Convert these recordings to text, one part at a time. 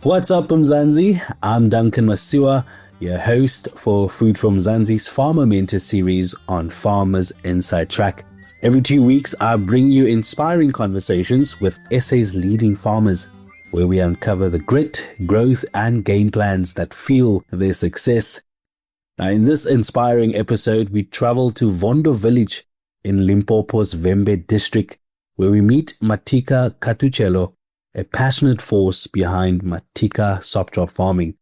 What's up, Mzansi? I'm Duncan Masiwa, your host for Food from Mzansi's Farmer Mentor series on Farmers Inside Track. Every 2 weeks, I bring you inspiring conversations with SA's leading farmers, where we uncover the grit, growth, and game plans that fuel their success. Now, in this inspiring episode, we travel to Vondo village in Limpopo's Vhembe district, where we meet Matika Khathutshelo, a passionate force behind Matika Subcrop Farming.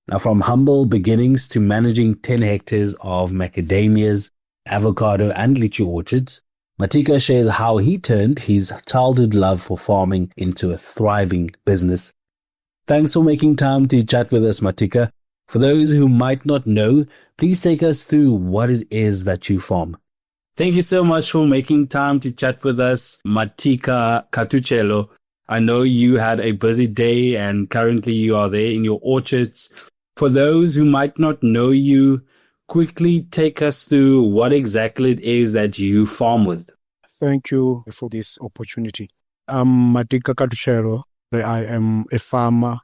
Now, from humble beginnings to managing 10 hectares of macadamias, avocado, and litchi orchards, Matika shares how he turned his childhood love for farming into a thriving business. Thanks for making time to chat with us, Matika. For those who might not know, please take us through what it is that you farm. Thank you so much for making time to chat with us, Matika Khathutshelo. I know you had a busy day and currently you are there in your orchards. For those who might not know you, quickly take us through what exactly it is that you farm with. Thank you for this opportunity. I'm Matika Khathutshelo. I am a farmer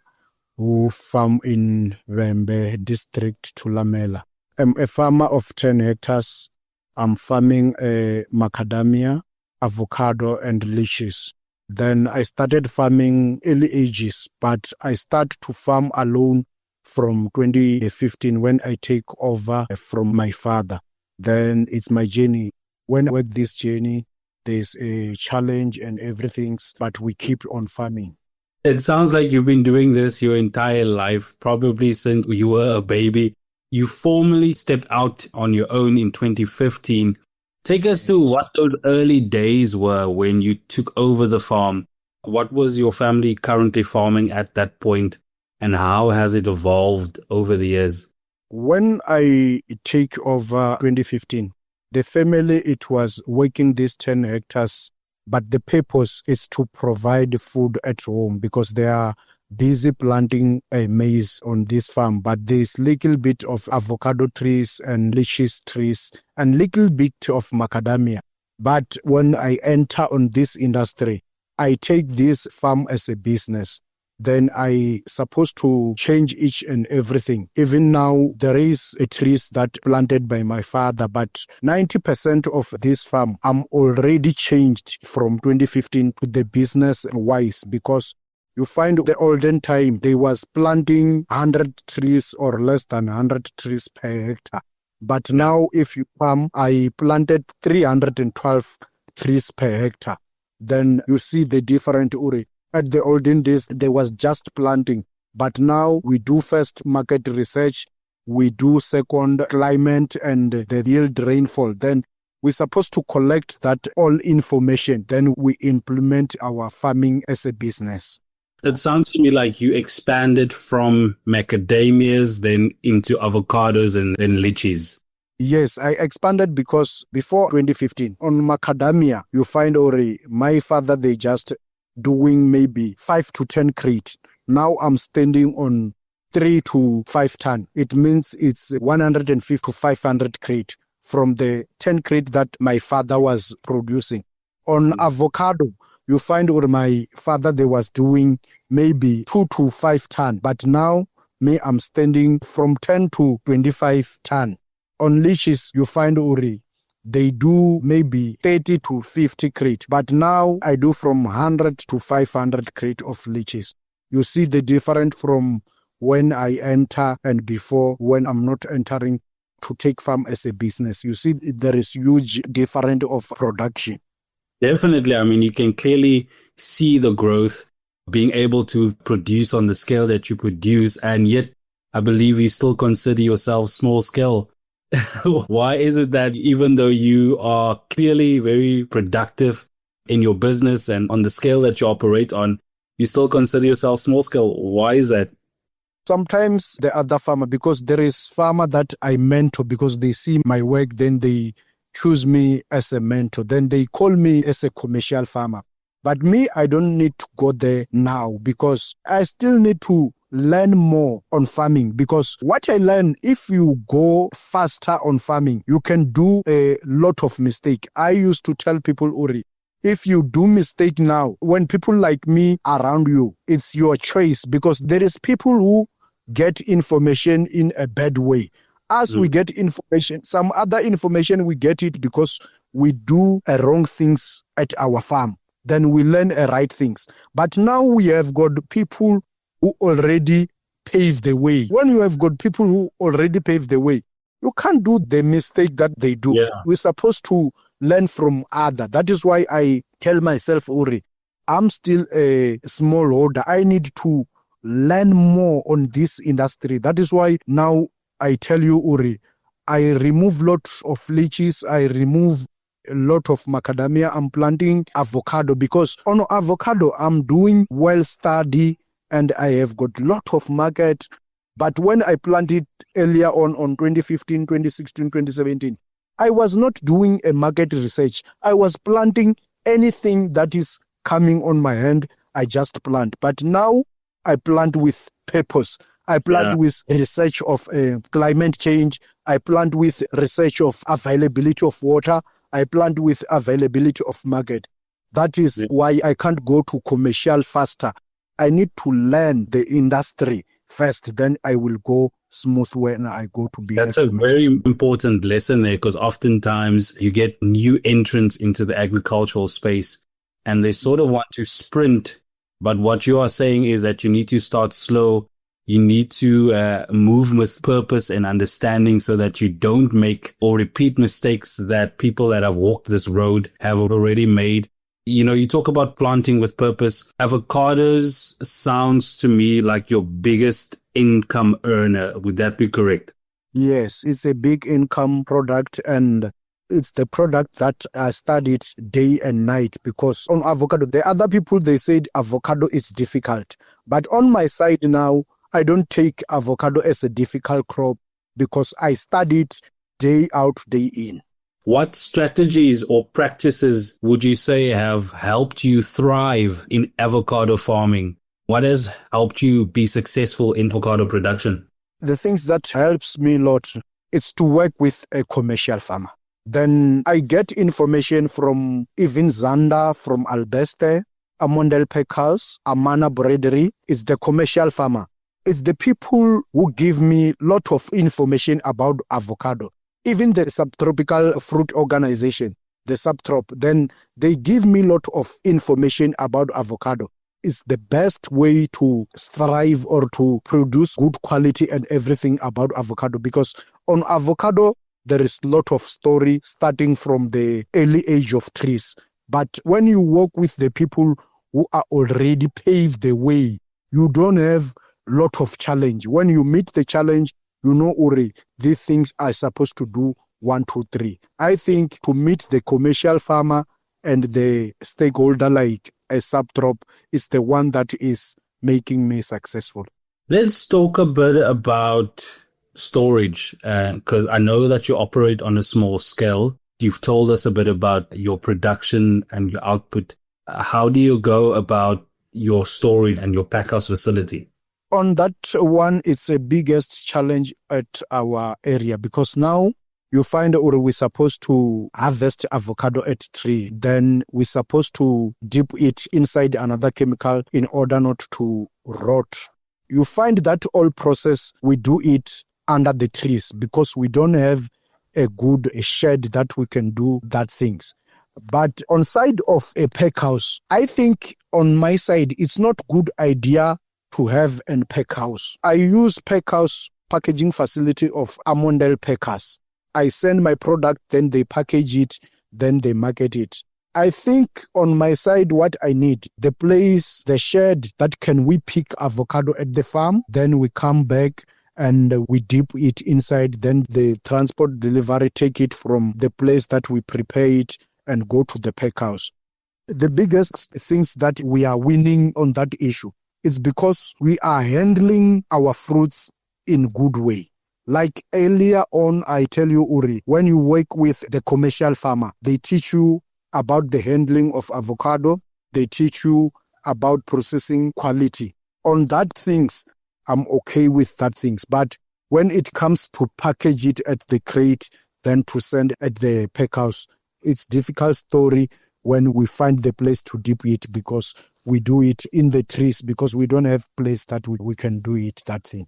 who farm in Vhembe district, Thulamela. I'm a farmer of 10 hectares. I'm farming macadamia, avocado, and litchis. Then I started farming early ages, but I start to farm alone from 2015 when I take over from my father. Then it's my journey. When I work this journey, there's a challenge and everything, but we keep on farming. It sounds like you've been doing this your entire life, probably since you were a baby. You formally stepped out on your own in 2015. Take us through what those early days were when you took over the farm. What was your family currently farming at that point, and how has it evolved over the years? When I take over 2015, the family, it was working these 10 hectares, but the purpose is to provide food at home because they are busy planting a maize on this farm, but there's little bit of avocado trees and litchi trees and little bit of macadamia. But when I enter on this industry, I take this farm as a business. Then I supposed to change each and everything. Even now, there is a trees that planted by my father, but 90% of this farm, I'm already changed from 2015 to the business wise because you find the olden time, they was planting 100 trees or less than 100 trees per hectare. But now, if you farm, I planted 312 trees per hectare. Then you see the different uri. At the olden days, there was just planting. But now we do first market research, we do second climate and the yield rainfall. Then we're supposed to collect that all information. Then we implement our farming as a business. It sounds to me like you expanded from macadamias, then into avocados and then litchis. Yes, I expanded because before 2015, on macadamia, you find already my father, they just doing maybe 5 to 10 crate. Now I'm standing on 3 to 5 ton. It means it's 150 to 500 crate from the 10 crate that my father was producing. On avocado, you find where my father, they was doing maybe 2 to 5 ton. But now, me, I'm standing from 10 to 25 ton. On litchis, you find Uri, they do maybe 30 to 50 crate. But now, I do from 100 to 500 crate of litchis. You see the difference from when I enter and before when I'm not entering to take farm as a business. You see, there is huge difference of production. Definitely. I mean, you can clearly see the growth, being able to produce on the scale that you produce. And yet, I believe you still consider yourself small scale. Why is it that even though you are clearly very productive in your business and on the scale that you operate on, you still consider yourself small scale? Why is that? Sometimes the other farmer, because there is farmer that I mentor because they see my work, then they choose me as a mentor. Then they call me as a commercial farmer. But me, I don't need to go there now because I still need to learn more on farming because what I learn, if you go faster on farming, you can do a lot of mistake. I used to tell people, Uri, If you do mistake now, when people like me around you, it's your choice, because there is people who get information in a bad way. As we get information, some other information, we get it because we do wrong things at our farm. Then we learn right things. But now we have got people who already paved the way. When you have got people who already paved the way, you can't do the mistake that they do. Yeah. We're supposed to learn from others. That is why I tell myself, Uri, I'm still a smallholder. I need to learn more on this industry. That is why now I tell you, Uri, I remove lots of litchis. I remove a lot of macadamia. I'm planting avocado, because on avocado, I'm doing well study and I have got lot of market. But when I planted earlier on 2015, 2016, 2017, I was not doing a market research. I was planting anything that is coming on my hand. I just plant. But now I plant with purpose. I plant with research of climate change. I plant with research of availability of water. I plant with availability of market. That is why I can't go to commercial faster. I need to learn the industry first, then I will go smooth when I go to be. That's a very important lesson there, because oftentimes you get new entrants into the agricultural space and they sort of want to sprint. But what you are saying is that you need to start slow. You need to move with purpose and understanding, so that you don't make or repeat mistakes that people that have walked this road have already made. You know, you talk about planting with purpose. Avocados sounds to me like your biggest income earner. Would that be correct? Yes, it's a big income product, and it's the product that I studied day and night, because on avocado, the other people, they said avocado is difficult. But on my side now, I don't take avocado as a difficult crop, because I studied day out, day in. What strategies or practices would you say have helped you thrive in avocado farming? What has helped you be successful in avocado production? The things that helps me a lot is to work with a commercial farmer. Then I get information from even Zanda, from Albeste, Amondel Packhouse, Amana Brewery. Is the commercial farmer. It's the people who give me a lot of information about avocado. Even the subtropical fruit organization, the Subcrop, then they give me a lot of information about avocado. It's the best way to thrive or to produce good quality and everything about avocado, because on avocado, there is a lot of story starting from the early age of trees. But when you work with the people who are already paved the way, you don't have a lot of challenge. When you meet the challenge, you know, Uri, these things are supposed to do 1, 2, 3. I think to meet the commercial farmer and the stakeholder like a Subcrop is the one that is making me successful. Let's talk a bit about storage, because I know that you operate on a small scale. You've told us a bit about your production and your output. How do you go about your storage and your packhouse facility? On that one, it's the biggest challenge at our area, because now you find we're supposed to harvest avocado at tree. Then we're supposed to dip it inside another chemical in order not to rot. You find that all process, we do it under the trees, because we don't have a good shed that we can do that things. But on side of a packhouse, I think on my side, it's not good idea to have a packhouse. I use packhouse packaging facility of Amondel Packers. I send my product, then they package it, then they market it. I think on my side, what I need, the place, the shed that can we pick avocado at the farm, then we come back and we dip it inside, then the transport delivery take it from the place that we prepare it and go to the packhouse. The biggest things that we are winning on that issue is because we are handling our fruits in good way. Like earlier on, I tell you, Uri, when you work with the commercial farmer, they teach you about the handling of avocado. They teach you about processing quality. On that things, I'm okay with that things. But when it comes to package it at the crate, then to send at the packhouse, it's difficult story, when we find the place to dip it, because we do it in the trees because we don't have place that we can do it, that thing.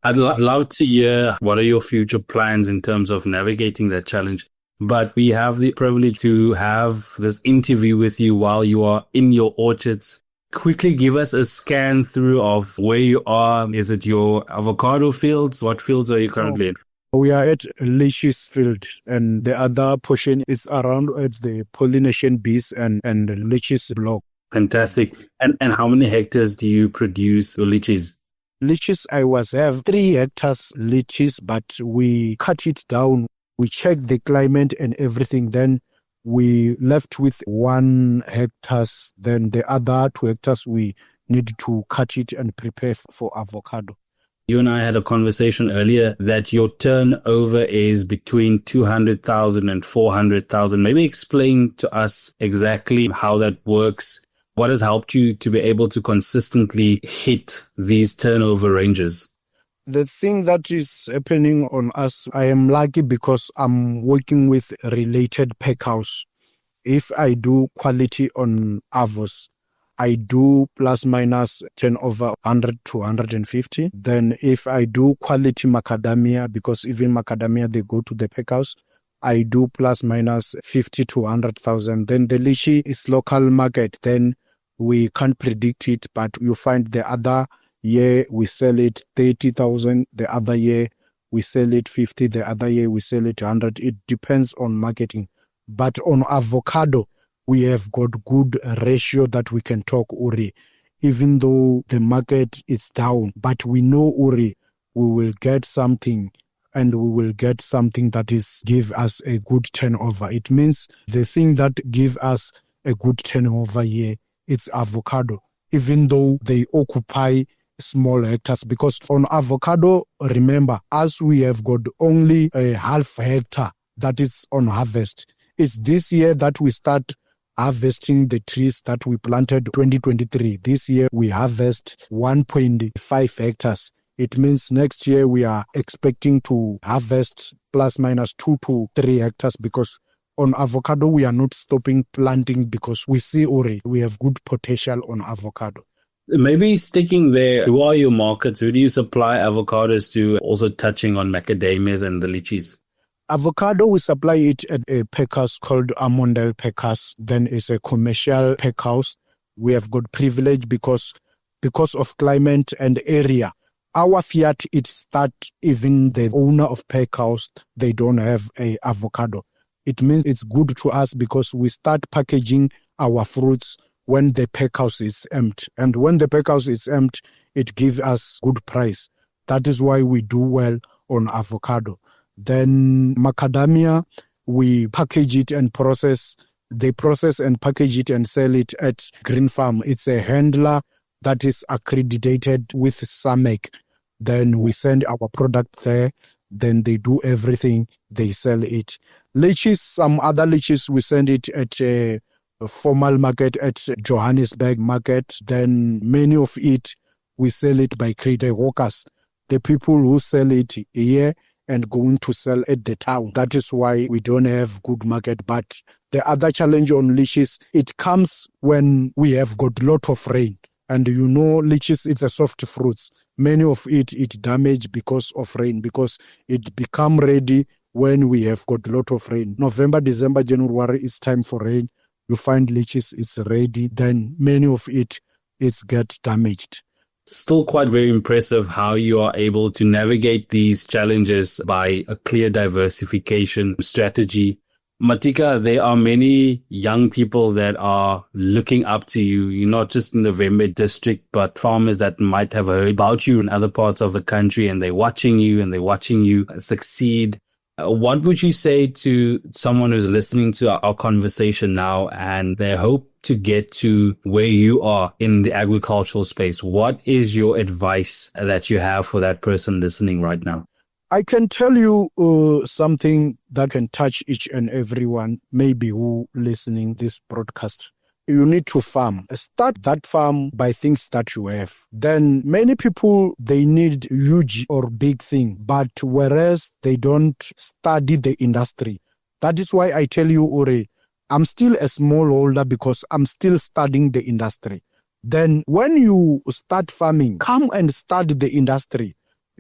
I'd love to hear what are your future plans in terms of navigating that challenge. But we have the privilege to have this interview with you while you are in your orchards. Quickly give us a scan through of where you are. Is it your avocado fields? What fields are you currently in? We are at Litchi's field, and the other portion is around at the pollination bees and Litchi's block. Fantastic. And how many hectares do you produce your litchis? Litchis, I have 3 hectares litchis, but we cut it down. We checked the climate and everything. Then we left with 1 hectares. Then the other 2 hectares, we need to cut it and prepare for avocado. You and I had a conversation earlier that your turnover is between 200,000 and 400,000. Maybe explain to us exactly how that works. What has helped you to be able to consistently hit these turnover ranges? The thing that is happening on us, I am lucky because I'm working with related pack house. If I do quality on avos, I do plus minus turnover 100 to 150. Then if I do quality macadamia, because even macadamia, they go to the pack house, I do plus minus 50 to 100,000. Then the lychee is local market. Then we can't predict it, but you find the other year we sell it 30,000, the other year we sell it 50, the other year we sell it 100. It depends on marketing. But on avocado, we have got good ratio that we can talk, Uri. Even though the market is down, but we know, Uri, we will get something, and we will get something that is give us a good turnover. It means the thing that give us a good turnover here, it's avocado, even though they occupy small hectares. Because on avocado, remember, as we have got only a half hectare that is on harvest, it's this year that we start harvesting the trees that we planted 2023. This year we harvest 1.5 hectares. It means next year we are expecting to harvest plus minus 2 to 3 hectares, because on avocado we are not stopping planting because we see already we have good potential on avocado. Maybe sticking there, who are your markets? Who do you supply avocados to? Also touching on macadamias and the lychees. Avocado, we supply it at a pack house called Amondel Pack House. Then it's a commercial pack house. We have got privilege because of climate and area. Our Fiat, it start, even the owner of pack house, they don't have a avocado. It means it's good to us because we start packaging our fruits when the pack house is empty. And when the pack house is empty, it gives us good price. That is why we do well on avocado. Then macadamia, we package it and process. They process and package it and sell it at Green Farm. It's a handler that is accredited with SAMEC. Then we send our product there. Then they do everything. They sell it. Lychees, some other lychees, we send it at a formal market at Johannesburg market. Then many of it, we sell it by creator workers. The people who sell it here and going to sell at the town. That is why we don't have good market. But the other challenge on lychees, it comes when we have got lot of rain. And you know, lychees, it's a soft fruits. Many of it damaged because of rain, because it become ready when we have got lot of rain. November, December, January is time for rain. You find lychees, it's ready. Then many of it get damaged. Still quite very impressive how you are able to navigate these challenges by a clear diversification strategy. Matika, there are many young people that are looking up to you. You're not just in the Vhembe district, but farmers that might have heard about you in other parts of the country, and they're watching you succeed. What would you say to someone who's listening to our conversation now and they hope to get to where you are in the agricultural space? What is your advice that you have for that person listening right now? I can tell you something that can touch each and everyone, maybe who listening this broadcast. You need to farm. Start that farm by things that you have. Then many people, they need huge or big thing, but whereas they don't study the industry. That is why I tell you, Uri, I'm still a smallholder because I'm still studying the industry. Then when you start farming, come and start the industry.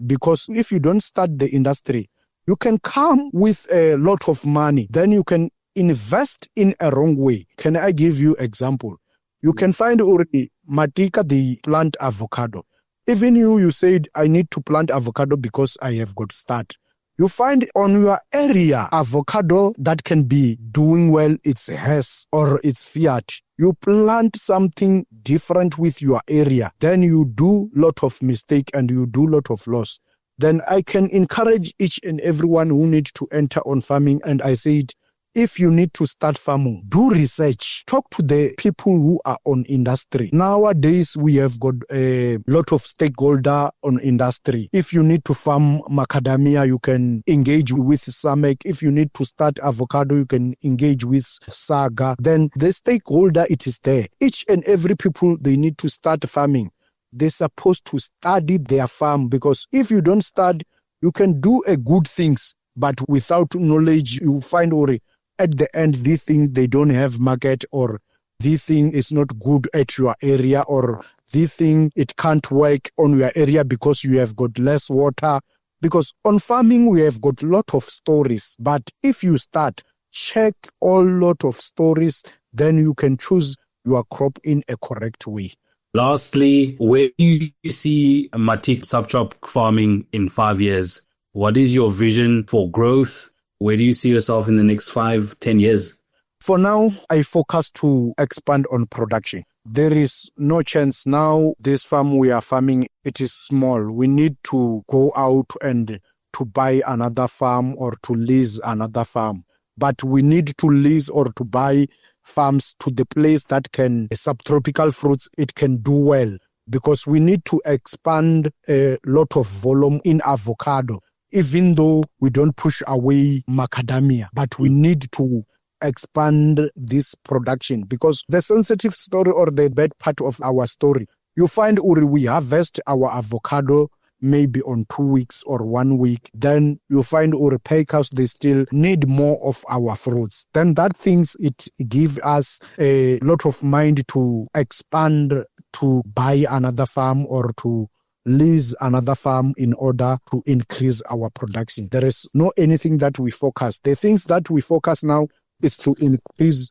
Because if you don't start the industry, you can come with a lot of money. Then you can invest in a wrong way. Can I give you example? You can find already Matika, they plant avocado. Even you said, I need to plant avocado because I have got start. You find on your area avocado that can be doing well, it's Hess or it's Fiat. You plant something different with your area, then you do lot of mistake and you do lot of loss. Then I can encourage each and everyone who need to enter on farming. And I said, if you need to start farming, do research. Talk to the people who are on industry. Nowadays, we have got a lot of stakeholder on industry. If you need to farm macadamia, you can engage with Samek. If you need to start avocado, you can engage with Saga. Then the stakeholder, it is there. Each and every people, they need to start farming. They're supposed to study their farm, because if you don't study, you can do a good things, but without knowledge, you find already at the end, these things, they don't have market, or this thing is not good at your area, or this thing, it can't work on your area because you have got less water. Because on farming, we have got a lot of stories. But if you start, check all lot of stories, then you can choose your crop in a correct way. Lastly, where do you see Matika Subcrop Farming in 5 years? What is your vision for growth? Where do you see yourself in the next 5-10 years? For now, I focus to expand on production. There is no chance now, this farm we are farming, it is small. We need to go out and to buy another farm or to lease another farm. But we need to lease or to buy farms to the place that can, subtropical fruits, it can do well. Because we need to expand a lot of volume in avocado. Even though we don't push away macadamia, but we need to expand this production, because the sensitive story or the bad part of our story, you find we harvest our avocado maybe on 2 weeks or 1 week. Then you find packers, they still need more of our fruits. Then that things, it give us a lot of mind to expand, to buy another farm or to lease another farm in order to increase our production. There is no anything that we focus. The things that we focus now is to increase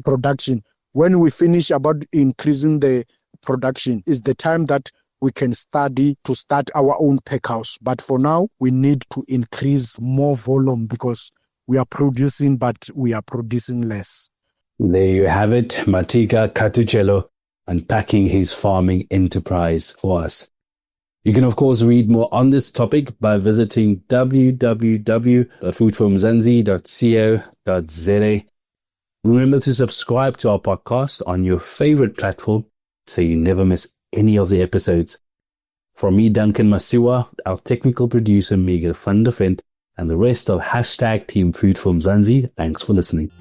production. When we finish about increasing the production, is the time that we can study to start our own pack house. But for now, we need to increase more volume because we are producing, but we are producing less. There you have it, Matika Khathutshelo unpacking his farming enterprise for us. You can, of course, read more on this topic by visiting www.foodfromzansi.co.za. Remember to subscribe to our podcast on your favorite platform so you never miss any of the episodes. From me, Duncan Masiwa, our technical producer, Megan van der Vent, and the rest of #Team Food from Zanzi, thanks for listening.